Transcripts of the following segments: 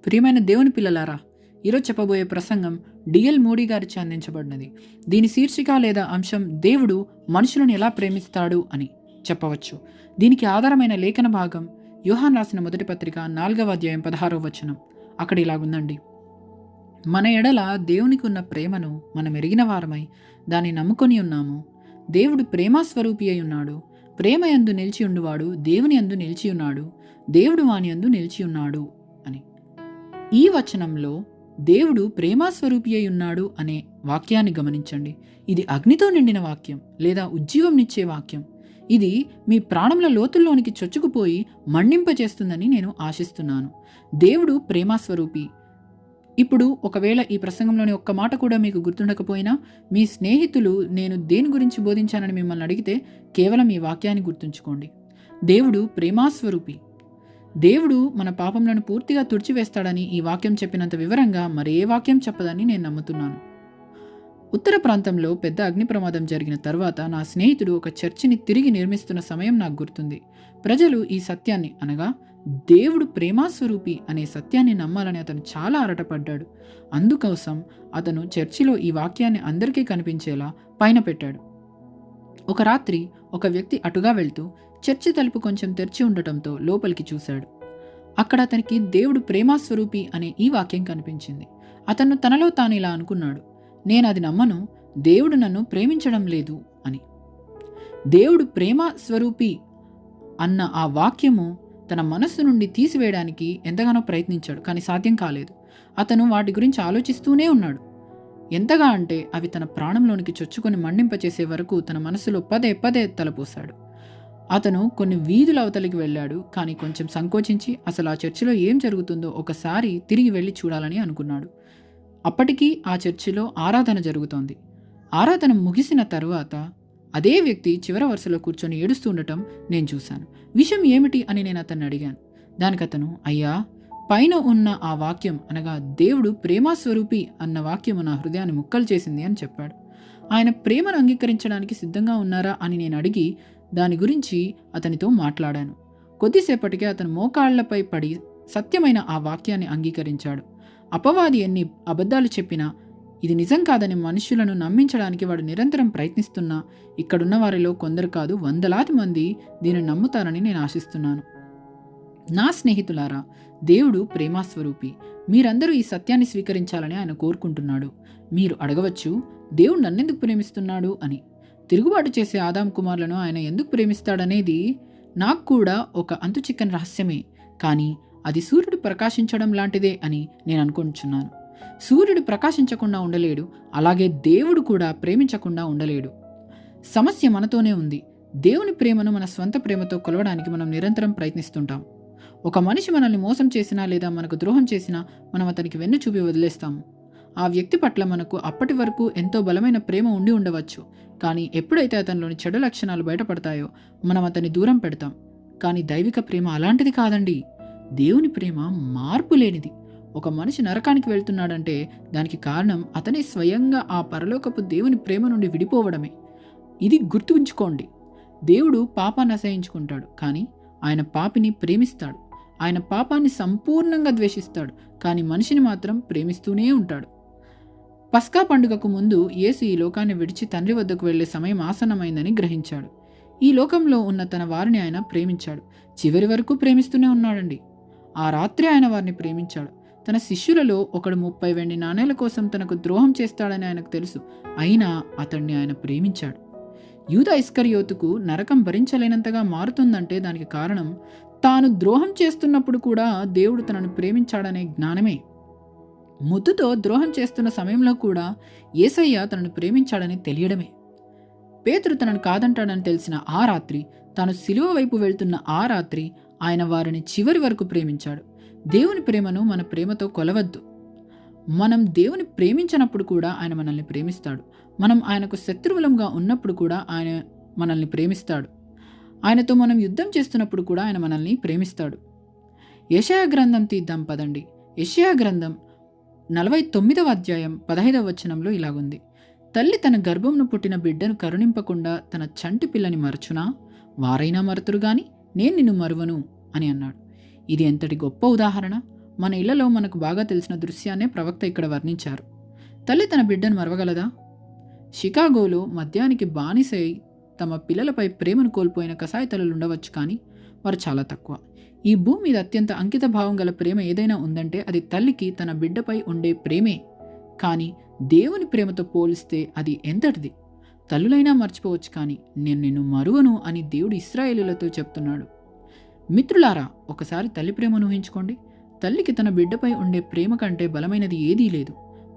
ప్రియమైన దేవుని పిల్లలారా, ఈరోజు చెప్పబోయే ప్రసంగం డిఎల్ మోడీ గారిచే అందించబడినది. దీని శీర్షిక లేదా అంశం దేవుడు మనుషులను ఎలా ప్రేమిస్తాడు అని చెప్పవచ్చు. దీనికి ఆధారమైన లేఖన భాగం యోహాన్ రాసిన మొదటి పత్రిక 4వ అధ్యాయం 16వ వచనం. అక్కడ ఇలాగుందండి: మన ఎడల దేవునికి ఉన్న ప్రేమను మనం ఎరిగిన వారమై దాన్ని నమ్ముకొని ఉన్నాము. దేవుడు ప్రేమాస్వరూపి అయి ఉన్నాడు. ప్రేమ యందు నిలిచి ఉండువాడు దేవుని యందు నిలిచి ఉన్నాడు, దేవుడు వాని యందు నిలిచి ఉన్నాడు అని. ఈ వచనంలో దేవుడు ప్రేమాస్వరూపి అయి ఉన్నాడు అనే వాక్యాన్ని గమనించండి. ఇది అగ్నితో నిండిన వాక్యం లేదా ఉజ్జీవంనిచ్చే వాక్యం. ఇది మీ ప్రాణంల లోతుల్లోనికి చొచ్చుకుపోయి మండింపచేస్తుందని నేను ఆశిస్తున్నాను. దేవుడు ప్రేమాస్వరూపి. ఇప్పుడు ఒకవేళ ఈ ప్రసంగంలోని ఒక్క మాట కూడా మీకు గుర్తుండకపోయినా, మీ స్నేహితులు నేను దేని గురించి బోధించానని మిమ్మల్ని అడిగితే కేవలం ఈ వాక్యాన్ని గుర్తుంచుకోండి. దేవుడు ప్రేమాస్వరూపి. దేవుడు మన పాపంలను పూర్తిగా తుడిచివేస్తాడని ఈ వాక్యం చెప్పినంత వివరంగా మరే వాక్యం చెప్పదని నేను నమ్ముతున్నాను. ఉత్తర ప్రాంతంలో పెద్ద అగ్ని ప్రమాదం జరిగిన తర్వాత నా స్నేహితుడు ఒక చర్చిని తిరిగి నిర్మిస్తున్న సమయం నాకు గుర్తుంది. ప్రజలు ఈ సత్యాన్ని, అనగా దేవుడు ప్రేమాస్వరూపి అనే సత్యాన్ని నమ్మాలని అతను చాలా ఆరాటపడ్డాడు. అందుకోసం అతను చర్చిలో ఈ వాక్యాన్ని అందరికీ కనిపించేలా పైన పెట్టాడు. ఒక రాత్రి ఒక వ్యక్తి అటుగా వెళ్తూ చర్చి తలుపు కొంచెం తెరిచి ఉండటంతో లోపలికి చూశాడు. అక్కడ అతనికి దేవుడు ప్రేమాస్వరూపి అనే ఈ వాక్యం కనిపించింది. అతను తనలో తాను ఇలా అనుకున్నాడు: నేను అది నమ్మను, దేవుడు నన్ను ప్రేమించడం లేదు అని. దేవుడు ప్రేమస్వరూపి అన్న ఆ వాక్యము తన మనస్సు నుండి తీసివేయడానికి ఎంతగానో ప్రయత్నించాడు, కానీ సాధ్యం కాలేదు. అతను వాటి గురించి ఆలోచిస్తూనే ఉన్నాడు. ఎంతగా అంటే అవి తన ప్రాణంలోనికి చొచ్చుకొని మండింపచేసే వరకు తన మనసులో పదే పదే తలపోశాడు. అతను కొన్ని వీధుల అవతలికి వెళ్ళాడు, కానీ కొంచెం సంకోచించి అసలు ఆ చర్చిలో ఏం జరుగుతుందో ఒకసారి తిరిగి వెళ్ళి చూడాలని అనుకున్నాడు. అప్పటికీ ఆ చర్చిలో ఆరాధన జరుగుతోంది. ఆరాధన ముగిసిన తరువాత అదే వ్యక్తి చివరి వరుసలో కూర్చొని ఏడుస్తూ ఉండటం నేను చూశాను. విషయం ఏమిటి అని నేను అతన్ని అడిగాను. దానికి అతను, అయ్యా, పైన ఉన్న ఆ వాక్యం, అనగా దేవుడు ప్రేమాస్వరూపి అన్న వాక్యము నా హృదయాన్ని ముక్కలు చేసింది అని చెప్పాడు. ఆయన ప్రేమను అంగీకరించడానికి సిద్ధంగా ఉన్నారా అని నేను అడిగి దాని గురించి అతనితో మాట్లాడాను. కొద్దిసేపటికే అతను మోకాళ్లపై పడి సత్యమైన ఆ వాక్యాన్ని అంగీకరించాడు. అపవాది ఎన్ని అబద్ధాలు చెప్పినా ఇది నిజం కాదని మనుషులను నమ్మించడానికి వాడు నిరంతరం ప్రయత్నిస్తున్నా ఇక్కడున్న వారిలో కొందరు కాదు, వందలాది మంది దీనిని నమ్ముతారని నేను ఆశిస్తున్నాను. నా స్నేహితులారా, దేవుడు ప్రేమాస్వరూపి. మీరందరూ ఈ సత్యాన్ని స్వీకరించాలని ఆయన కోరుకుంటున్నాడు. మీరు అడగవచ్చు, దేవుడు నన్నెందుకు ప్రేమిస్తున్నాడు అని. తిరుగుబాటు చేసే ఆదాం కుమారులను ఆయన ఎందుకు ప్రేమిస్తాడనేది నాకు కూడా ఒక అంతుచిక్కని రహస్యమే. కానీ అది సూర్యుడు ప్రకాశించడం లాంటిదే అని నేను అనుకుంటున్నాను. సూర్యుడు ప్రకాశించకుండా ఉండలేడు, అలాగే దేవుడు కూడా ప్రేమించకుండా ఉండలేడు. సమస్య మనతోనే ఉంది. దేవుని ప్రేమను మన స్వంత ప్రేమతో కొలవడానికి మనం నిరంతరం ప్రయత్నిస్తుంటాం. ఒక మనిషి మనల్ని మోసం చేసినా లేదా మనకు ద్రోహం చేసినా మనం అతనికి వెన్ను చూపి వదిలేస్తాము. ఆ వ్యక్తి పట్ల మనకు అప్పటి వరకు ఎంతో బలమైన ప్రేమ ఉండి ఉండవచ్చు, కానీ ఎప్పుడైతే అతనిలోని చెడు లక్షణాలు బయటపడతాయో మనం అతన్ని దూరం పెడతాం. కానీ దైవిక ప్రేమ అలాంటిది కాదండి. దేవుని ప్రేమ మార్పు లేనిది. ఒక మనిషి నరకానికి వెళ్తున్నాడంటే దానికి కారణం అతనే స్వయంగా ఆ పరలోకపు దేవుని ప్రేమ నుండి విడిపోవడమే. ఇది గుర్తుంచుకోండి. దేవుడు పాపాన్ని అసహించుకుంటాడు, కానీ ఆయన పాపిని ప్రేమిస్తాడు. ఆయన పాపాన్ని సంపూర్ణంగా ద్వేషిస్తాడు, కానీ మనిషిని మాత్రం ప్రేమిస్తూనే ఉంటాడు. పస్కా పండుగకు ముందు యేసు ఈ లోకాన్ని విడిచి తండ్రి వద్దకు వెళ్లే సమయం ఆసన్నమైందని గ్రహించాడు. ఈ లోకంలో ఉన్న తన వారిని ఆయన ప్రేమించాడు. చివరి వరకు ప్రేమిస్తూనే ఉన్నాడండి. ఆ రాత్రి ఆయన వారిని ప్రేమించాడు. తన శిష్యులలో ఒకడు 30 వెండి నాణేల కోసం తనకు ద్రోహం చేస్తాడని ఆయనకు తెలుసు, అయినా అతన్ని ఆయన ప్రేమించాడు. యూదా ఇస్కరియోతుకు నరకం భరించలేనంతగా మారుతుందంటే దానికి కారణం తాను ద్రోహం చేస్తున్నప్పుడు కూడా దేవుడు తనను ప్రేమించాడనే జ్ఞానమే. ముద్దుతో ద్రోహం చేస్తున్న సమయంలో కూడా యేసయ్య తనను ప్రేమించాడని తెలియడమే. పేతురు తనను కాదంటాడని తెలిసిన ఆ రాత్రి, తాను సిలువ వైపు వెళ్తున్న ఆ రాత్రి ఆయన వారిని చివరి వరకు ప్రేమించాడు. దేవుని ప్రేమను మన ప్రేమతో కొలవద్దు. మనం దేవుని ప్రేమించినప్పుడు కూడా ఆయన మనల్ని ప్రేమిస్తాడు. మనం ఆయనకు శత్రువులంగా ఉన్నప్పుడు కూడా ఆయన మనల్ని ప్రేమిస్తాడు. ఆయనతో మనం యుద్ధం చేస్తున్నప్పుడు కూడా ఆయన మనల్ని ప్రేమిస్తాడు. యెషయా గ్రంథం తీద్దాం పదండి. యెషయా గ్రంథం 49వ అధ్యాయం 15వ వచనంలో ఇలాగుంది: తల్లి తన గర్భంను పుట్టిన బిడ్డను కరుణింపకుండా తన చంటి పిల్లని మరచునా? వారైనా మరుతురు గాని నేను నిన్ను మరువను అని అన్నాడు. ఇది ఎంతటి గొప్ప ఉదాహరణ! మన ఇళ్లలో మనకు బాగా తెలిసిన దృశ్యాన్నే ప్రవక్త ఇక్కడ వర్ణించారు. తల్లి తన బిడ్డను మరవగలదా? షికాగోలో మద్యానికి బానిసై తమ పిల్లలపై ప్రేమను కోల్పోయిన కసాయి తల్లులు ఉండవచ్చు, కానీ వారు చాలా తక్కువ. ఈ భూమి మీద అత్యంత అంకిత భావం గల ప్రేమ ఏదైనా ఉందంటే అది తల్లికి తన బిడ్డపై ఉండే ప్రేమే. కానీ దేవుని ప్రేమతో పోలిస్తే అది ఎంతటిది? తల్లులైనా మర్చిపోవచ్చు, కానీ నేను నిన్ను మరువను అని దేవుడు ఇశ్రాయేలీయులతో చెప్తున్నాడు. మిత్రులారా, ఒకసారి తల్లి ప్రేమను ఊహించుకోండి. తల్లికి తన బిడ్డపై ఉండే ప్రేమ కంటే బలమైనది ఏదీ లేదు.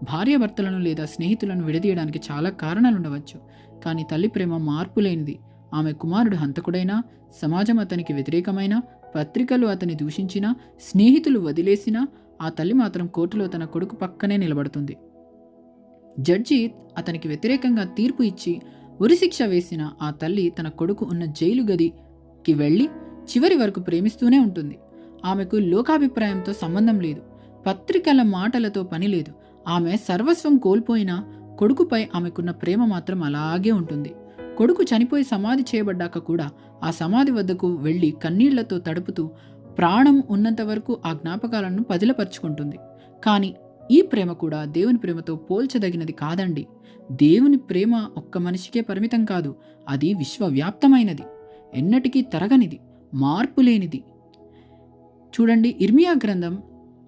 భార్యాభర్తలను లేదా స్నేహితులను విడదీయడానికి చాలా కారణాలుండవచ్చు, కానీ తల్లి ప్రేమ మార్పులేనిది. ఆమె కుమారుడు హంతకుడైనా, సమాజం అతనికి వ్యతిరేకమైనా, పత్రికలు అతని దూషించినా, స్నేహితులు వదిలేసినా ఆ తల్లి మాత్రం కోర్టులో తన కొడుకు పక్కనే నిలబడుతుంది. జడ్జి అతనికి వ్యతిరేకంగా తీర్పు ఇచ్చి ఉరిశిక్ష వేసిన ఆ తల్లి తన కొడుకు ఉన్న జైలు గదికి వెళ్ళి చివరి వరకు ప్రేమిస్తూనే ఉంటుంది. ఆమెకు లోకాభిప్రాయంతో సంబంధం లేదు, పత్రికల మాటలతో పని లేదు. ఆమె సర్వస్వం కోల్పోయినా కొడుకుపై ఆమెకున్న ప్రేమ మాత్రం అలాగే ఉంటుంది. కొడుకు చనిపోయి సమాధి చేయబడ్డాక కూడా ఆ సమాధి వద్దకు వెళ్ళి కన్నీళ్లతో తడుపుతూ ప్రాణం ఉన్నంత వరకు ఆ జ్ఞాపకాలను పదిలపరుచుకుంటుంది. కానీ ఈ ప్రేమ కూడా దేవుని ప్రేమతో పోల్చదగినది కాదండి. దేవుని ప్రేమ ఒక్క మనిషికే పరిమితం కాదు, అది విశ్వవ్యాప్తమైనది, ఎన్నటికీ తరగనిది, మార్పులేనిది. చూడండి, ఇర్మియా గ్రంథం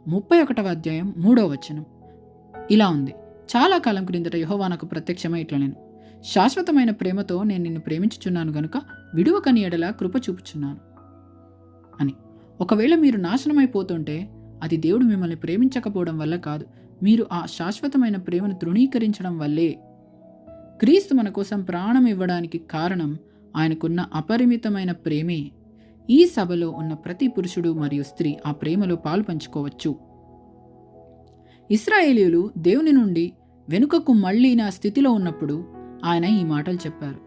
31వ అధ్యాయం 3వ వచనం ఇలా ఉంది: చాలా కాలం క్రిందట యెహోవా నాకు ప్రత్యక్షమై ఇట్లా నేను శాశ్వతమైన ప్రేమతో నేను నిన్ను ప్రేమించుచున్నాను గనుక విడువకని ఎడల కృప చూపుచున్నాను అని. ఒకవేళ మీరు నాశనమైపోతుంటే అది దేవుడు మిమ్మల్ని ప్రేమించకపోవడం వల్ల కాదు, మీరు ఆ శాశ్వతమైన ప్రేమను తృణీకరించడం వల్లే. క్రీస్తు మన కోసం ప్రాణం ఇవ్వడానికి కారణం ఆయనకున్న అపరిమితమైన ప్రేమే. ఈ సభలో ఉన్న ప్రతి పురుషుడు మరియు స్త్రీ ఆ ప్రేమలో పాలు పంచుకోవచ్చు. ఇశ్రాయేలీయులు దేవుని నుండి వెనుకకు మళ్ళిన స్థితిలో ఉన్నప్పుడు ఆయన ఈ మాటలు చెప్పారు.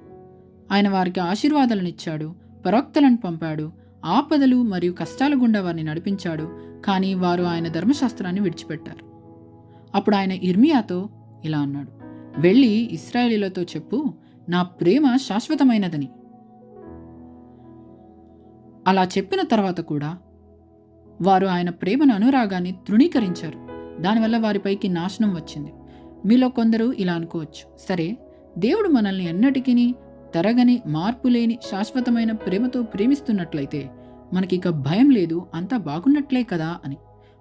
ఆయన వారికి ఆశీర్వాదాలనిచ్చాడు, ప్రవక్తలను పంపాడు, ఆపదలు మరియు కష్టాల గుండా వారిని నడిపించాడు. కానీ వారు ఆయన ధర్మశాస్త్రాన్ని విడిచిపెట్టారు. అప్పుడు ఆయన ఇర్మియాతో ఇలా అన్నాడు: వెళ్ళి ఇశ్రాయేలీయులతో చెప్పు, నా ప్రేమ శాశ్వతమైనదని. అలా చెప్పిన తర్వాత కూడా వారు ఆయన ప్రేమను, అనురాగాన్ని తృణీకరించారు. దానివల్ల వారిపైకి నాశనం వచ్చింది. మీలో కొందరు ఇలా అనుకోవచ్చు: సరే, దేవుడు మనల్ని ఎన్నటికీ తరగని, మార్పులేని శాశ్వతమైన ప్రేమతో ప్రేమిస్తున్నట్లయితే మనకిక భయం లేదు, అంతా బాగున్నట్లే కదా అని.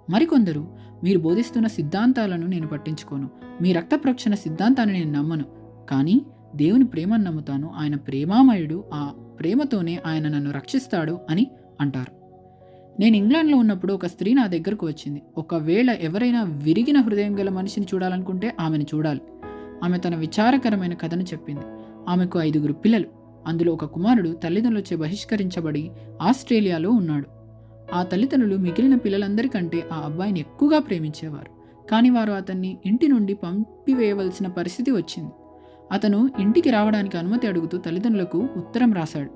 మరికొందరు, మీరు బోధిస్తున్న సిద్ధాంతాలను నేను పట్టించుకోను, మీ రక్త ప్రోక్షణ సిద్ధాంతాన్ని నేను నమ్మను, కానీ దేవుని ప్రేమను నమ్ముతాను, ఆయన ప్రేమామయుడు, ఆ ప్రేమతోనే ఆయన నన్ను రక్షిస్తాడు అని అంటారు. నేను ఇంగ్లాండ్లో ఉన్నప్పుడు ఒక స్త్రీ నా దగ్గరకు వచ్చింది. ఒకవేళ ఎవరైనా విరిగిన హృదయం గల మనిషిని చూడాలనుకుంటే ఆమెను చూడాలి. ఆమె తన విచారకరమైన కథను చెప్పింది. ఆమెకు 5 పిల్లలు. అందులో ఒక కుమారుడు తల్లిదండ్రులచే బహిష్కరించబడి ఆస్ట్రేలియాలో ఉన్నాడు. ఆ తల్లిదండ్రులు మిగిలిన పిల్లలందరికంటే ఆ అబ్బాయిని ఎక్కువగా ప్రేమించేవారు. కానీ వారు అతన్ని ఇంటి నుండి పంపివేయవలసిన పరిస్థితి వచ్చింది. అతను ఇంటికి రావడానికి అనుమతి అడుగుతూ తల్లిదండ్రులకు ఉత్తరం రాశాడు.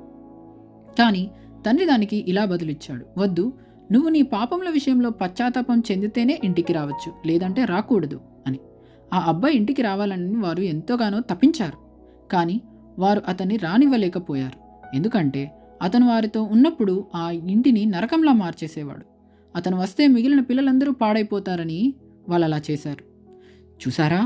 కానీ తండ్రి దానికి ఇలా బదులిచ్చాడు: వద్దు, నువ్వు నీ పాపముల విషయంలో పశ్చాత్తాపం చెందితేనే ఇంటికి రావచ్చు, లేదంటే రాకూడదు అని. ఆ అబ్బాయి ఇంటికి రావాలని వారు ఎంతోగానో తప్పించారు. కానీ వారు అతన్ని రానివ్వలేకపోయారు. ఎందుకంటే అతను వారితో ఉన్నప్పుడు ఆ ఇంటిని నరకంలా మార్చేసేవాడు. అతను వస్తే మిగిలిన పిల్లలందరూ పాడైపోతారని వాళ్ళు అలా చేశారు. చూసారా,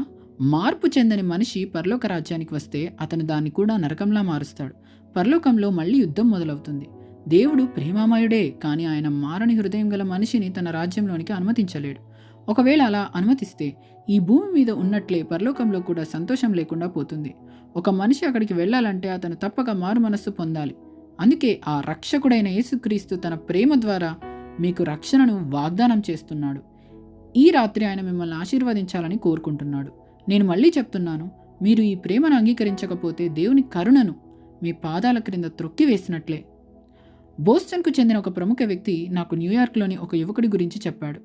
మార్పు చెందని మనిషి పరలోక రాజ్యానికి వస్తే అతను దాన్ని కూడా నరకంలా మారుస్తాడు. పరలోకంలో మళ్ళీ యుద్ధం మొదలవుతుంది. దేవుడు ప్రేమామయుడే, కానీ ఆయన మారని హృదయం గల మనిషిని తన రాజ్యంలోనికి అనుమతించలేడు. ఒకవేళ అలా అనుమతిస్తే ఈ భూమి మీద ఉన్నట్లే పరలోకంలో కూడా సంతోషం లేకుండా పోతుంది. ఒక మనిషి అక్కడికి వెళ్ళాలంటే అతను తప్పక మారు మనస్సు పొందాలి. అందుకే ఆ రక్షకుడైన యేసుక్రీస్తు తన ప్రేమ ద్వారా మీకు రక్షణను వాగ్దానం చేస్తున్నాడు. ఈ రాత్రి ఆయన మిమ్మల్ని ఆశీర్వదించాలని కోరుకుంటున్నాడు. నేను మళ్ళీ చెప్తున్నాను, మీరు ఈ ప్రేమను అంగీకరించకపోతే దేవుని కరుణను మీ పాదాల క్రింద త్రొక్కివేసినట్లే. బోస్టన్కు చెందిన ఒక ప్రముఖ వ్యక్తి నాకు న్యూయార్క్లోని ఒక యువకుడి గురించి చెప్పాడు.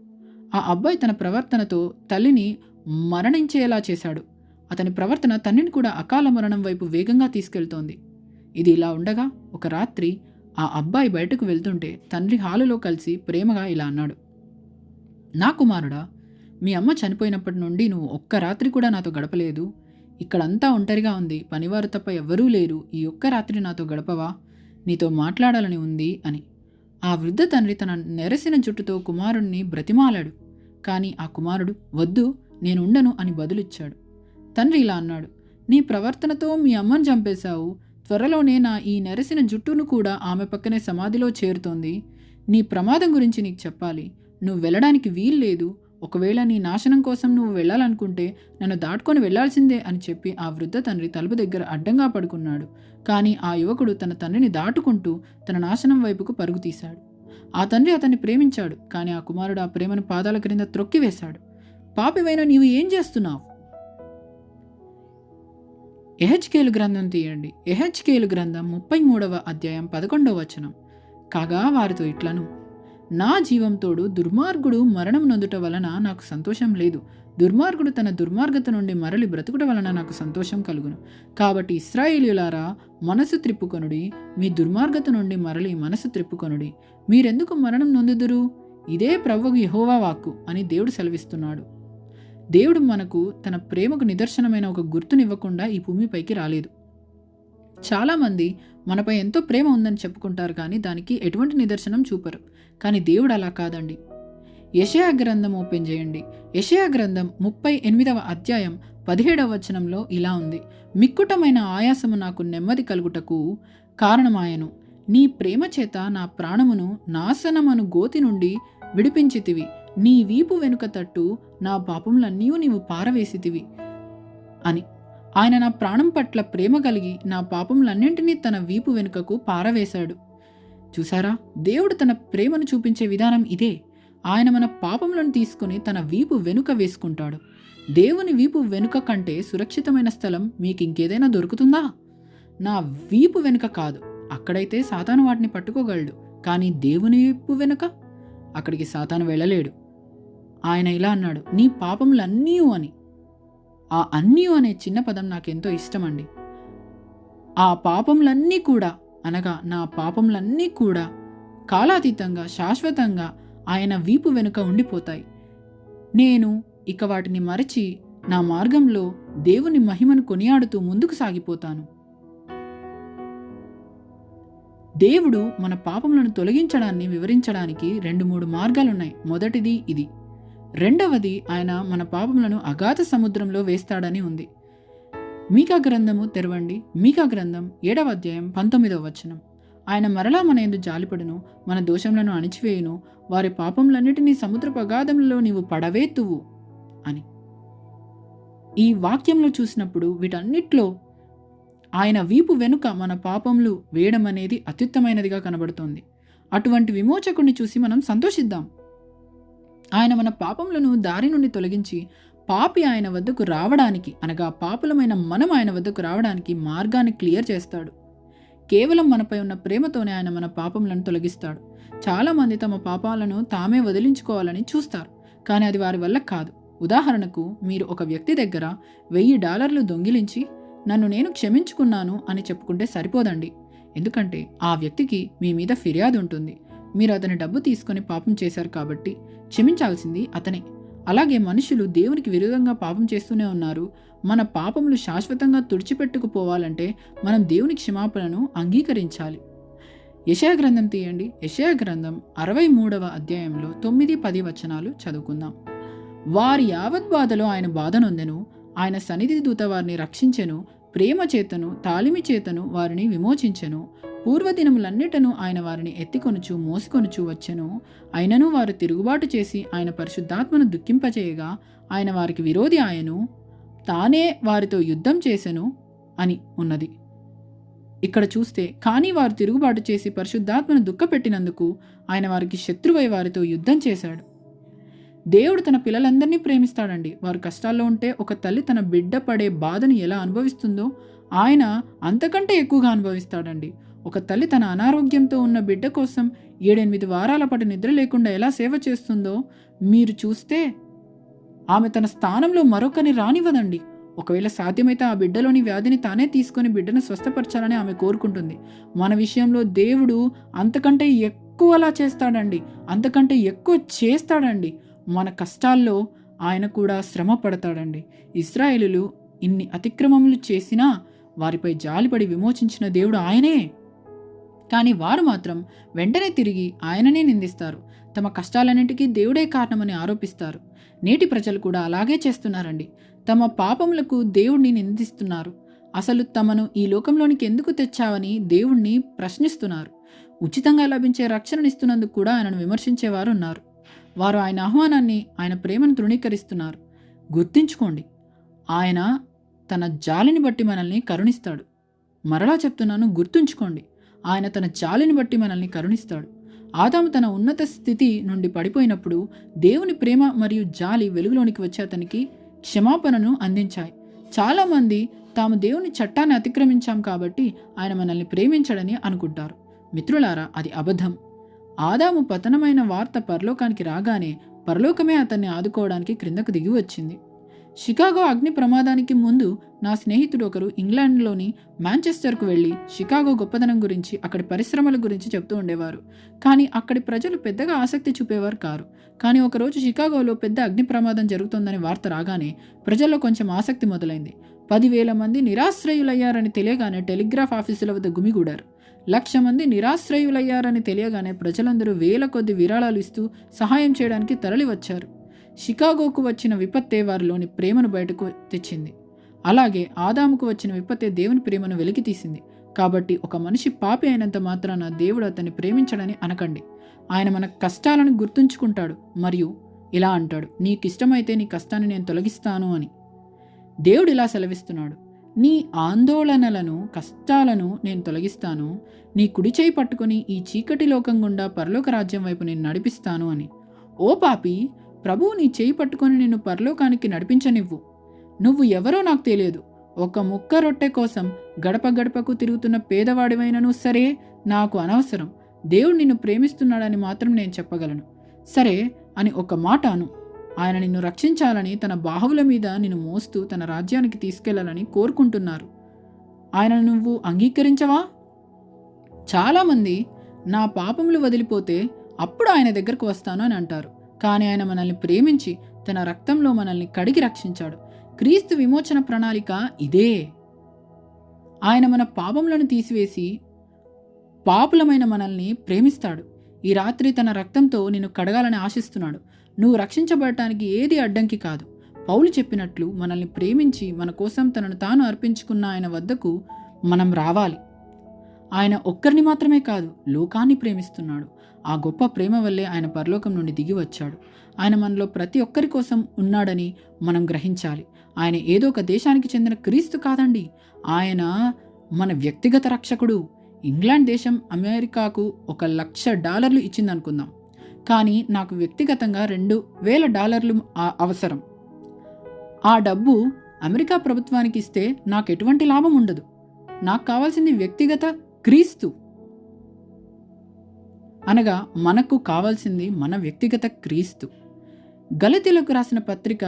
ఆ అబ్బాయి తన ప్రవర్తనతో తల్లిని మరణించేలా చేశాడు. అతని ప్రవర్తన తండ్రిని కూడా అకాల మరణం వైపు వేగంగా తీసుకెళ్తోంది. ఇది ఇలా ఉండగా ఒక రాత్రి ఆ అబ్బాయి బయటకు వెళ్తుంటే తండ్రి హాలులో కలిసి ప్రేమగా ఇలా అన్నాడు: నా కుమారుడా, మీ అమ్మ చనిపోయినప్పటి నుండి నువ్వు ఒక్క రాత్రి కూడా నాతో గడపలేదు. ఇక్కడంతా ఒంటరిగా ఉంది, పనివారు తప్ప ఎవ్వరూ లేరు. ఈ ఒక్క రాత్రి నాతో గడపవా? నీతో మాట్లాడాలని ఉంది అని. ఆ వృద్ధ తండ్రి తన నెరసిన జుట్టుతో కుమారుణ్ణి బ్రతిమాలాడు. కానీ ఆ కుమారుడు, వద్దు, నేనుండను అని బదులిచ్చాడు. తండ్రి ఇలా అన్నాడు, నీ ప్రవర్తనతో మీ అమ్మను చంపేశావు. త్వరలోనే నా ఈ నెరసిన జుట్టును కూడా ఆమె పక్కనే సమాధిలో చేరుతోంది. నీ ప్రమాదం గురించి నీకు చెప్పాలి. నువ్వు వెళ్ళడానికి వీల్లేదు. ఒకవేళ నీ నాశనం కోసం నువ్వు వెళ్ళాలనుకుంటే నన్ను దాటుకొని వెళ్లాల్సిందే అని చెప్పి ఆ వృద్ధ తండ్రి తలుపు దగ్గర అడ్డంగా పడుకున్నాడు. కానీ ఆ యువకుడు తన తండ్రిని దాటుకుంటూ తన నాశనం వైపుకు పరుగు తీశాడు. ఆ తండ్రి అతన్ని ప్రేమించాడు, కానీ ఆ కుమారుడు ఆ ప్రేమను పాదాల క్రింద త్రొక్కివేశాడు. పాపివైన నీవు ఏం చేస్తున్నావు? యెహెజ్కేలు గ్రంథం తీయండి. యెహెజ్కేలు గ్రంథం 33వ అధ్యాయం 11వ వచనం. కాగా వారితో ఇట్లను, నా జీవంతోడు దుర్మార్గుడు మరణం నొందుట వలన నాకు సంతోషం లేదు. దుర్మార్గుడు తన దుర్మార్గత నుండి మరలి బ్రతుకుట వలన నాకు సంతోషం కలుగును. కాబట్టి ఇశ్రాయేలీయులారా, మనసు త్రిప్పుకొనుడి, మీ దుర్మార్గత నుండి మరలి మనసు త్రిప్పుకొనుడి. మీరెందుకు మరణం నొందుదురు? ఇదే ప్రభువు యెహోవా వాక్కు అని దేవుడు సెలవిస్తున్నాడు. దేవుడు మనకు తన ప్రేమకు నిదర్శనమైన ఒక గుర్తునివ్వకుండా ఈ భూమిపైకి రాలేదు. చాలామంది మనపై ఎంతో ప్రేమ ఉందని చెప్పుకుంటారు, కానీ దానికి ఎటువంటి నిదర్శనం చూపరు. కానీ దేవుడు అలా కాదండి. యెషయా గ్రంథం ఓపెన్ చేయండి. యెషయా గ్రంథం 38వ అధ్యాయం 17వ వచనంలో ఇలా ఉంది, మిక్కుటమైన ఆయాసము నాకు నెమ్మది కలుగుటకు కారణమాయను. నీ ప్రేమ చేత నా ప్రాణమును నాశనమను గోతి నుండి విడిపించితివి. నీ వీపు వెనుక తట్టు నా పాపములన్నీ నీవు పారవేసితివి అని. ఆయన నా ప్రాణం పట్ల ప్రేమ కలిగి నా పాపములన్నింటినీ తన వీపు వెనుకకు పారవేశాడు. చూసారా, దేవుడు తన ప్రేమను చూపించే విధానం ఇదే. ఆయన మన పాపములను తీసుకుని తన వీపు వెనుక వేసుకుంటాడు. దేవుని వీపు వెనుక కంటే సురక్షితమైన స్థలం మీకు ఇంకేదైనా దొరుకుతుందా? నా వీపు వెనుక కాదు, అక్కడైతే సాతాను వాటిని పట్టుకోగలడు. కానీ దేవుని వీపు వెనుక అక్కడికి సాతాను వెళ్ళలేడు. ఆయన ఇలా అన్నాడు, నీ పాపములన్నీ అని. ఆ అన్నీ అనే చిన్న పదం నాకెంతో ఇష్టమండి. ఆ పాపములన్నీ కూడా అనగా నా పాపములన్నీ కూడా కాలాతీతంగా శాశ్వతంగా ఆయన వీపు వెనుక ఉండిపోతాయి. నేను ఇక వాటిని మరచి నా మార్గంలో దేవుని మహిమను కొనియాడుతూ ముందుకు సాగిపోతాను. దేవుడు మన పాపములను తొలగించడాన్ని వివరించడానికి 2-3 మార్గాలున్నాయి. మొదటిది ఇది. రెండవది, ఆయన మన పాపములను అగాధ సముద్రంలో వేస్తాడని ఉంది. మీకా గ్రంథము తెరవండి. మీకా గ్రంథం 7వ అధ్యాయం 19వ వచనం. ఆయన మరలా మన యందు జాలిపడును, మన దోషములను అణిచివేయును, వారి పాపములన్నిటినీ సముద్రపు అగాధంలో నీవు పడవేతువు అని. ఈ వాక్యంలో చూసినప్పుడు వీటన్నిటిలో ఆయన వీపు వెనుక మన పాపములు వేయడం అనేది అత్యుత్తమైనదిగా కనబడుతోంది. అటువంటి విమోచకుడిని చూసి మనం సంతోషిద్దాం. ఆయన మన పాపములను దారి నుండి తొలగించి పాపి ఆయన వద్దకు రావడానికి, అనగా పాపులమైన మనం ఆయన వద్దకు రావడానికి మార్గాన్ని క్లియర్ చేస్తాడు. కేవలం మనపై ఉన్న ప్రేమతోనే ఆయన మన పాపములను తొలగిస్తాడు. చాలామంది తమ పాపాలను తామే వదిలించుకోవాలని చూస్తారు, కానీ అది వారి వల్ల కాదు. ఉదాహరణకు, మీరు ఒక వ్యక్తి దగ్గర $1000 దొంగిలించి నన్ను నేను క్షమించుకున్నాను అని చెప్పుకుంటే సరిపోదండి. ఎందుకంటే ఆ వ్యక్తికి మీ మీద ఫిర్యాదు ఉంటుంది. మీరు అతని డబ్బు తీసుకొని పాపం చేశారు కాబట్టి క్షమించాల్సింది అతనే. అలాగే మనుషులు దేవునికి విరుద్ధంగా పాపం చేస్తూనే ఉన్నారు. మన పాపములు శాశ్వతంగా తుడిచిపెట్టుకుపోవాలంటే మనం దేవుని క్షమాపణను అంగీకరించాలి. యెషయా గ్రంథం తీయండి. యెషయా గ్రంథం 63వ అధ్యాయంలో 9-10 వచనాలు చదువుకుందాం. వారి యావత్ బాధలో ఆయన బాధ నొందెను, ఆయన సన్నిధి దూత వారిని రక్షించెను, ప్రేమ చేతను తాలిమి చేతను వారిని విమోచించెను. పూర్వదినములన్నిటను ఆయన వారిని ఎత్తికొనుచు మోసికొనుచు వచ్చెను. అయినను వారు తిరుగుబాటు చేసి ఆయన పరిశుద్ధాత్మను దుఃఖింపచేయగా ఆయన వారికి విరోధి ఆయను, తానే వారితో యుద్ధం చేసెను అని ఉన్నది. ఇక్కడ చూస్తే, కానీ వారు తిరుగుబాటు చేసి పరిశుద్ధాత్మను దుఃఖపెట్టినందుకు ఆయన వారికి శత్రువై వారితో యుద్ధం చేశాడు. దేవుడు తన పిల్లలందరినీ ప్రేమిస్తాడండి. వారు కష్టాల్లో ఉంటే ఒక తల్లి తన బిడ్డ పడే బాధను ఎలా అనుభవిస్తుందో ఆయన అంతకంటే ఎక్కువగా అనుభవిస్తాడండి. ఒక తల్లి తన అనారోగ్యంతో ఉన్న బిడ్డ కోసం 7-8 వారాల పాటు నిద్ర లేకుండా ఎలా సేవ చేస్తుందో మీరు చూస్తే, ఆమె తన స్థానంలో మరొకరిని రానివ్వదండి. ఒకవేళ సాధ్యమైతే ఆ బిడ్డలోని వ్యాధిని తానే తీసుకొని బిడ్డను స్వస్థపరచాలని ఆమె కోరుకుంటుంది. మన విషయంలో దేవుడు అంతకంటే ఎక్కువలా చేస్తాడండి, అంతకంటే ఎక్కువ చేస్తాడండి. మన కష్టాల్లో ఆయన కూడా శ్రమ పడతాడండి. ఇశ్రాయేలులు ఇన్ని అతిక్రమములు చేసినా వారిపై జాలిపడి విమోచించిన దేవుడు ఆయనే. కానీ వారు మాత్రం వెంటనే తిరిగి ఆయననే నిందిస్తారు. తమ కష్టాలన్నింటికీ దేవుడే కారణమని ఆరోపిస్తారు. నేటి ప్రజలు కూడా అలాగే చేస్తున్నారండి. తమ పాపములకు దేవుణ్ణి నిందిస్తున్నారు. అసలు తమను ఈ లోకంలోనికి ఎందుకు తెచ్చావని దేవుణ్ణి ప్రశ్నిస్తున్నారు. ఉచితంగా లభించే రక్షణనిస్తున్నందుకు కూడా ఆయనను విమర్శించేవారు ఉన్నారు. వారు ఆయన ఆహ్వానాన్ని, ఆయన ప్రేమను తృణీకరిస్తున్నారు. గుర్తించుకోండి, ఆయన తన జాలిని బట్టి మనల్ని కరుణిస్తాడు. మరలా చెప్తున్నాను, గుర్తుంచుకోండి, ఆయన తన జాలిని బట్టి మనల్ని కరుణిస్తాడు. ఆదాము తన ఉన్నత స్థితి నుండి పడిపోయినప్పుడు దేవుని ప్రేమ మరియు జాలి వెలుగులోనికి వచ్చి అతనికి క్షమాపణను అందించాయి. చాలామంది తాము దేవుని చట్టాన్ని అతిక్రమించాం కాబట్టి ఆయన మనల్ని ప్రేమించడని అనుకుంటారు. మిత్రులారా, అది అబద్ధం. ఆదాము పతనమైన వార్త పరలోకానికి రాగానే పరలోకమే అతన్ని ఆదుకోవడానికి క్రిందకు దిగి వచ్చింది. షికాగో అగ్ని ప్రమాదానికి ముందు నా స్నేహితుడు ఒకరు ఇంగ్లాండ్లోని మాంచెస్టర్కు వెళ్ళి షికాగో గొప్పదనం గురించి, అక్కడి పరిశ్రమల గురించి చెప్తూ ఉండేవారు. కానీ అక్కడి ప్రజలు పెద్దగా ఆసక్తి చూపేవారు కారు. కానీ ఒకరోజు షికాగోలో పెద్ద అగ్ని ప్రమాదం జరుగుతోందని వార్త రాగానే ప్రజల్లో కొంచెం ఆసక్తి మొదలైంది. 10,000 మంది నిరాశ్రయులయ్యారని తెలియగానే టెలిగ్రాఫ్ ఆఫీసుల వద్ద గుమిగూడారు. 1,00,000 మంది నిరాశ్రయులయ్యారని తెలియగానే ప్రజలందరూ వేల కొద్ది విరాళాలు ఇస్తూ సహాయం చేయడానికి తరలి వచ్చారు. షికాగోకు వచ్చిన విపత్తే వారిలోని ప్రేమను బయటకు తెచ్చింది. అలాగే ఆదాముకు వచ్చిన విపత్తే దేవుని ప్రేమను వెలికితీసింది. కాబట్టి ఒక మనిషి పాపి అయినంత మాత్రాన దేవుడు అతన్ని ప్రేమించడని అనకండి. ఆయన మన కష్టాలను గుర్తుంచుకుంటాడు మరియు ఇలా అంటాడు, నీకిష్టమైతే నీ కష్టాన్ని నేను తొలగిస్తాను అని. దేవుడు ఇలా సెలవిస్తున్నాడు, నీ ఆందోళనలను, కష్టాలను నేను తొలగిస్తాను. నీ కుడి చేయి పట్టుకుని ఈ చీకటి లోకం గుండా పరలోక రాజ్యం వైపు నేను నడిపిస్తాను అని. ఓ పాపి, ప్రభువు నీ చేయి పట్టుకొని నిన్ను పరలోకానికి నడిపించనివ్వు. నువ్వు ఎవరో నాకు తెలియదు. ఒక ముక్క రొట్టె కోసం గడప గడపకు తిరుగుతున్న పేదవాడివైనను సరే, నాకు అనవసరం. దేవుడు నిన్ను ప్రేమిస్తున్నాడని మాత్రం నేను చెప్పగలను. సరే అని ఒక మాట అను. ఆయన నిన్ను రక్షించాలని, తన బాహువుల మీద నిన్ను మోస్తూ తన రాజ్యానికి తీసుకెళ్లాలని కోరుకుంటున్నారు. ఆయన నువ్వు అంగీకరించవా? చాలామంది నా పాపములు వదిలిపోతే అప్పుడు ఆయన దగ్గరకు వస్తాను అని అంటారు. కానీ ఆయన మనల్ని ప్రేమించి తన రక్తంలో మనల్ని కడిగి రక్షించాడు. క్రీస్తు విమోచన ప్రణాళిక ఇదే. ఆయన మన పాపములను తీసివేసి పాపులమైన మనల్ని ప్రేమిస్తాడు. ఈ రాత్రి తన రక్తంతో నిన్ను కడగాలని ఆశిస్తున్నాడు. నువ్వు రక్షించబడటానికి ఏది అడ్డంకి కాదు. పౌలు చెప్పినట్లు మనల్ని ప్రేమించి మన కోసం తనను తాను అర్పించుకున్న ఆయన వద్దకు మనం రావాలి. ఆయన ఒక్కరిని మాత్రమే కాదు, లోకాన్ని ప్రేమిస్తున్నాడు. ఆ గొప్ప ప్రేమ వల్లే ఆయన పరలోకం నుండి దిగి వచ్చాడు. ఆయన మనలో ప్రతి ఒక్కరి కోసం ఉన్నాడని మనం గ్రహించాలి. ఆయన ఏదో ఒక దేశానికి చెందిన క్రీస్తు కాదండి. ఆయన మన వ్యక్తిగత రక్షకుడు. ఇంగ్లాండ్ దేశం అమెరికాకు $1,00,000 ఇచ్చిందనుకుందాం. కానీ నాకు వ్యక్తిగతంగా $2,000 అవసరం. ఆ డబ్బు అమెరికా ప్రభుత్వానికి ఇస్తే నాకు ఎటువంటి లాభం ఉండదు. నాకు కావాల్సింది వ్యక్తిగత క్రీస్తు. అనగా మనకు కావాల్సింది మన వ్యక్తిగత క్రీస్తు. గలతీయులకు రాసిన పత్రిక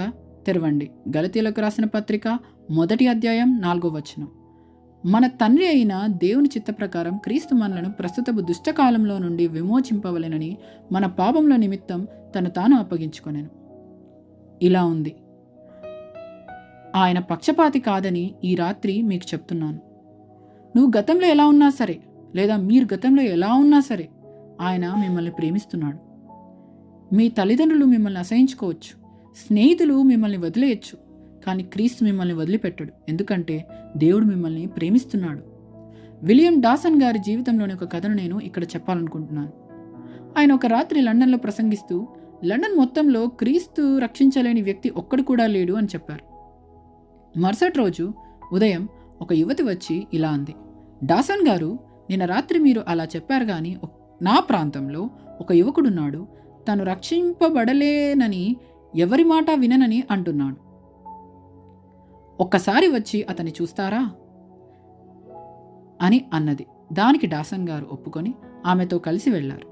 తెరవండి. గలతీయులకు రాసిన పత్రిక 1వ అధ్యాయం 4వ వచనం. మన తండ్రి అయిన దేవుని చిత్త ప్రకారం క్రీస్తు మనలను ప్రస్తుతపు దుష్టకాలంలో నుండి విమోచింపవలెనని మన పాపముల నిమిత్తం తను తాను అప్పగించుకొనెను. ఇలా ఉంది. ఆయన పక్షపాతి కాదని ఈ రాత్రి మీకు చెప్తున్నాను. నువ్వు గతంలో ఎలా ఉన్నా సరే, లేదా మీరు గతంలో ఎలా ఉన్నా సరే, ఆయన మిమ్మల్ని ప్రేమిస్తున్నాడు. మీ తల్లిదండ్రులు మిమ్మల్ని అసహించుకోవచ్చు, స్నేహితులు మిమ్మల్ని వదిలేయచ్చు, కానీ క్రీస్తు మిమ్మల్ని వదిలిపెట్టడు. ఎందుకంటే దేవుడు మిమ్మల్ని ప్రేమిస్తున్నాడు. విలియం డాసన్ గారి జీవితంలోని ఒక కథను నేను ఇక్కడ చెప్పాలనుకుంటున్నాను. ఆయన ఒక రాత్రి లండన్లో ప్రసంగిస్తూ లండన్ మొత్తంలో క్రీస్తు రక్షించలేని వ్యక్తి ఒక్కడు కూడా లేడు అని చెప్పారు. మరుసటి రోజు ఉదయం ఒక యువతి వచ్చి ఇలా అంది, డాసన్ గారు, నిన్న రాత్రి మీరు అలా చెప్పారు, కానీ నా ప్రాంతంలో ఒక యువకుడున్నాడు. తను రక్షింపబడలేనని, ఎవరి మాట విననని అంటున్నాడు. ఒక్కసారి వచ్చి అతన్ని చూస్తారా అని అన్నది. దానికి డాసన్ గారు ఒప్పుకొని ఆమెతో కలిసి వెళ్లారు.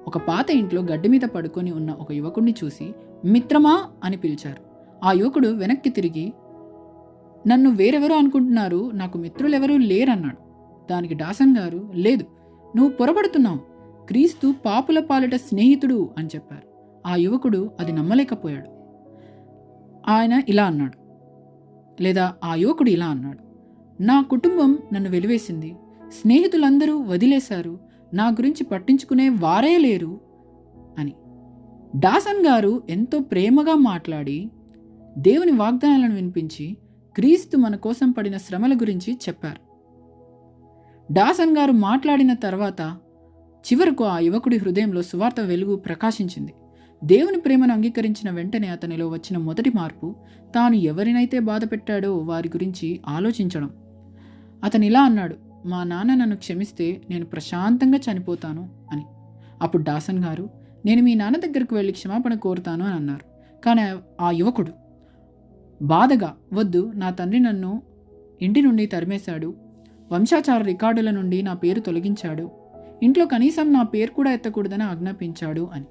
ఒక పాత ఇంట్లో గడ్డి మీద పడుకొని ఉన్న ఒక యువకుడిని చూసి మిత్రమా అని పిలిచారు. ఆ యువకుడు వెనక్కి తిరిగి, నన్ను వేరెవరో అనుకుంటున్నారు, నాకు మిత్రులెవరూ లేరన్నాడు. దానికి డాసన్ గారు, లేదు, నువ్వు పొరపడుతున్నావు, క్రీస్తు పాపుల పాలిట స్నేహితుడు అని చెప్పారు. ఆ యువకుడు అది నమ్మలేకపోయాడు. ఆయన ఇలా అన్నాడు, లేదా ఆ యువకుడు ఇలా అన్నాడు, నా కుటుంబం నన్ను వెలివేసింది, స్నేహితులందరూ వదిలేశారు, నా గురించి పట్టించుకునే వారే లేరు అని. డాసన్ గారు ఎంతో ప్రేమగా మాట్లాడి దేవుని వాగ్దానాలను వినిపించి క్రీస్తు మన కోసం పడిన శ్రమల గురించి చెప్పారు. డాసన్ గారు మాట్లాడిన తర్వాత చివరకు ఆ యువకుడి హృదయంలో సువార్త వెలుగు ప్రకాశించింది. దేవుని ప్రేమను అంగీకరించిన వెంటనే అతనిలో వచ్చిన మొదటి మార్పు తాను ఎవరినైతే బాధ పెట్టాడో వారి గురించి ఆలోచించడం. అతను ఇలా అన్నాడు, మా నాన్న నన్ను క్షమిస్తే నేను ప్రశాంతంగా చనిపోతాను అని. అప్పుడు డాసన్ గారు, నేను మీ నాన్న దగ్గరకు వెళ్ళి క్షమాపణ కోరుతాను అని అన్నారు. కానీ ఆ యువకుడు బాధగా, వద్దు, నా తండ్రి నన్ను ఇంటి నుండి తరిమేశాడు, వంశాచార రికార్డుల నుండి నా పేరు తొలగించాడు, ఇంట్లో కనీసం నా పేరు కూడా ఎత్తకూడదని ఆజ్ఞాపించాడు అని.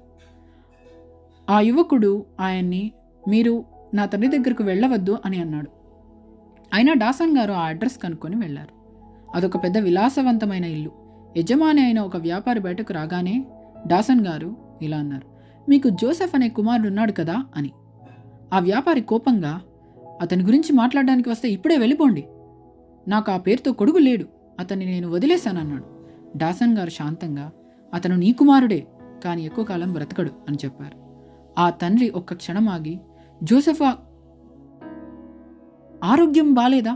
ఆ యువకుడు ఆయన్ని, మీరు నా తండ్రి దగ్గరకు వెళ్ళవద్దు అని అన్నాడు. అయినా డాసన్ గారు ఆ అడ్రస్ కనుక్కొని వెళ్ళారు. అదొక పెద్ద విలాసవంతమైన ఇల్లు. యజమాని అయిన ఒక వ్యాపారి బయటకు రాగానే డాసన్ గారు ఇలా అన్నారు, మీకు జోసెఫ్ అనే కుమారుడు ఉన్నాడు కదా అని. ఆ వ్యాపారి కోపంగా, అతని గురించి మాట్లాడడానికి వస్తే ఇప్పుడే వెళ్ళిపోండి, నాకు ఆ పేరుతో కొడుకు లేడు, అతన్ని నేను వదిలేశానన్నాడు. డాసన్ గారు శాంతంగా, అతను నీ కుమారుడే, కానీ ఎక్కువ కాలం బ్రతకడు అని చెప్పారు. ఆ తండ్రి ఒక్క క్షణం ఆగి, జోసెఫ్ ఆరోగ్యం బాలేదా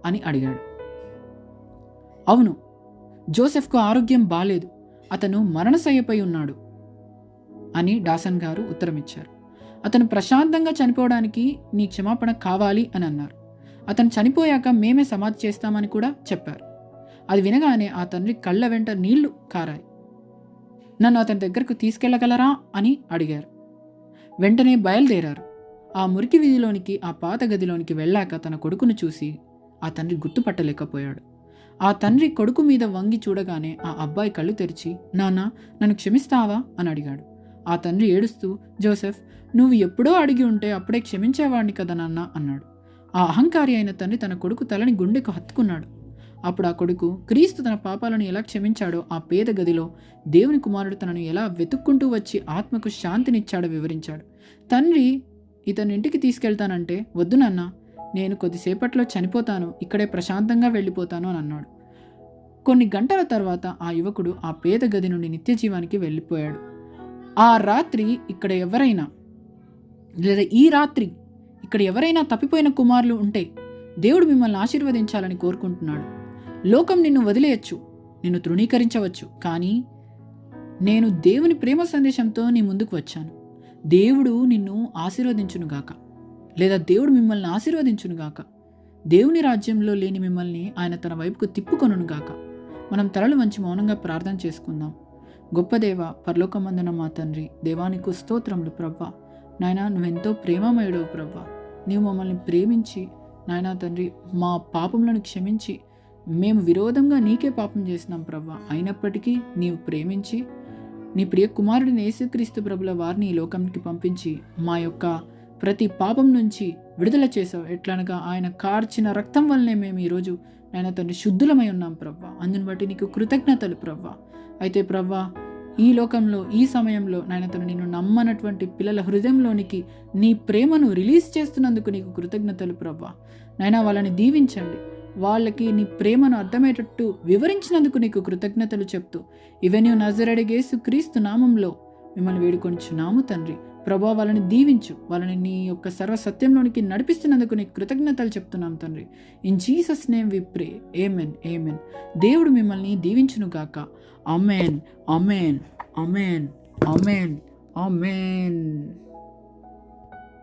అని అడిగాడు. అవును, జోసెఫ్కు ఆరోగ్యం బాలేదు, అతను మరణశయ్యపై ఉన్నాడు అని డాసన్ గారు ఉత్తరమిచ్చారు. అతను ప్రశాంతంగా చనిపోవడానికి నీ క్షమాపణ కావాలి అని అన్నారు. అతను చనిపోయాక మేమే సమాధి చేస్తామని కూడా చెప్పారు. అది వినగానే ఆ తండ్రి కళ్ళ వెంట నీళ్లు కారాయి. నన్ను అతని దగ్గరకు తీసుకెళ్లగలరా అని అడిగారు. వెంటనే బయలుదేరారు. ఆ మురికి వీధిలోనికి, ఆ పాత గదిలోనికి వెళ్ళాక తన కొడుకును చూసి ఆ తండ్రి గుర్తుపట్టలేకపోయాడు. ఆ తండ్రి కొడుకు మీద వంగి చూడగానే ఆ అబ్బాయి కళ్ళు తెరిచి, నాన్న, నన్ను క్షమిస్తావా అని అడిగాడు. ఆ తండ్రి ఏడుస్తూ, జోసెఫ్, నువ్వు ఎప్పుడో అడిగి ఉంటే అప్పుడే క్షమించేవాడిని కదా నాన్న అన్నాడు. ఆ అహంకారి అయిన తండ్రి తన కొడుకు తలని గుండెకు హత్తుకున్నాడు. అప్పుడు ఆ కొడుకు క్రీస్తు తన పాపాలను ఎలా క్షమించాడో, ఆ పేద గదిలో దేవుని కుమారుడు తనను ఎలా వెతుక్కుంటూ వచ్చి ఆత్మకు శాంతినిచ్చాడో వివరించాడు. తండ్రి ఇతని ఇంటికి తీసుకెళ్తానంటే, వద్దు నాన్న, నేను కొద్దిసేపట్లో చనిపోతాను, ఇక్కడే ప్రశాంతంగా వెళ్ళిపోతాను అని అన్నాడు. కొన్ని గంటల తర్వాత ఆ యువకుడు ఆ పేద గది నుండి నిత్య జీవానికి వెళ్ళిపోయాడు. ఆ రాత్రి ఇక్కడ ఎవరైనా, లేదా ఈ రాత్రి ఇక్కడ ఎవరైనా తప్పిపోయిన కుమారులు ఉంటే దేవుడు మిమ్మల్ని ఆశీర్వదించాలని కోరుకుంటున్నాడు. లోకం నిన్ను వదిలేయచ్చు, నిన్ను తృణీకరించవచ్చు, కానీ నేను దేవుని ప్రేమ సందేశంతో నీ ముందుకు వచ్చాను. దేవుడు నిన్ను ఆశీర్వదించునుగాక, లేదా దేవుడు మిమ్మల్ని ఆశీర్వదించునుగాక. దేవుని రాజ్యంలో లేని మిమ్మల్ని ఆయన తన వైపుకు తిప్పుకొనుగాక. మనం తలలు వంచి మౌనంగా ప్రార్థన చేసుకుందాం. గొప్ప దేవ, పరలోకమందున మా తండ్రి, దేవానికి స్తోత్రములు ప్రవ్వా. నాయనా, నువ్వెంతో ప్రేమమయుడవు ప్రవ్వా. నీవు మమ్మల్ని ప్రేమించి నాయనా తండ్రి, మా పాపములను క్షమించి, మేము విరోధంగా నీకే పాపం చేసినాం ప్రవ్వా, అయినప్పటికీ నీవు ప్రేమించి నీ ప్రియ కుమారుడిని యేసుక్రీస్తు ప్రభుల వారిని ఈ లోకంకి పంపించి మా యొక్క ప్రతి పాపం నుంచి విడుదల చేసావు. ఎట్లనగా ఆయన కార్చిన రక్తం వల్లనే మేము ఈరోజు నాయన తండ్రి శుద్ధులమై ఉన్నాం ప్రవ్వా. అందుని బట్టి నీకు కృతజ్ఞతలు ప్రవ్వా. అయితే ప్రవ్వా, ఈ లోకంలో ఈ సమయంలో నాయన తండ్రి నిన్ను నమ్మనటువంటి పిల్లల హృదయంలోనికి నీ ప్రేమను రిలీజ్ చేస్తున్నందుకు నీకు కృతజ్ఞతలు ప్రవ్వా. నాయనా, వాళ్ళని దీవించండి, వాళ్ళకి నీ ప్రేమను అర్థమయ్యేటట్టు వివరించినందుకు నీకు కృతజ్ఞతలు చెప్తూ ఇవన్నీ నజరేయుడైన యేసుక్రీస్తు నామంలో మిమ్మల్ని వేడుకొనిచున్నాము తండ్రి. ప్రభా, వాళ్ళని దీవించు, వాళ్ళని నీ యొక్క సర్వసత్యంలోనికి నడిపిస్తున్నందుకు నీకు కృతజ్ఞతలు చెప్తున్నాం తండ్రి. ఇన్ జీసస్ నేమ్ వి ప్రే, ఆమేన్, ఆమేన్. దేవుడు మిమ్మల్ని దీవించును గాక. ఆమేన్, ఆమేన్, ఆమేన్, ఆమేన్, ఆమేన్.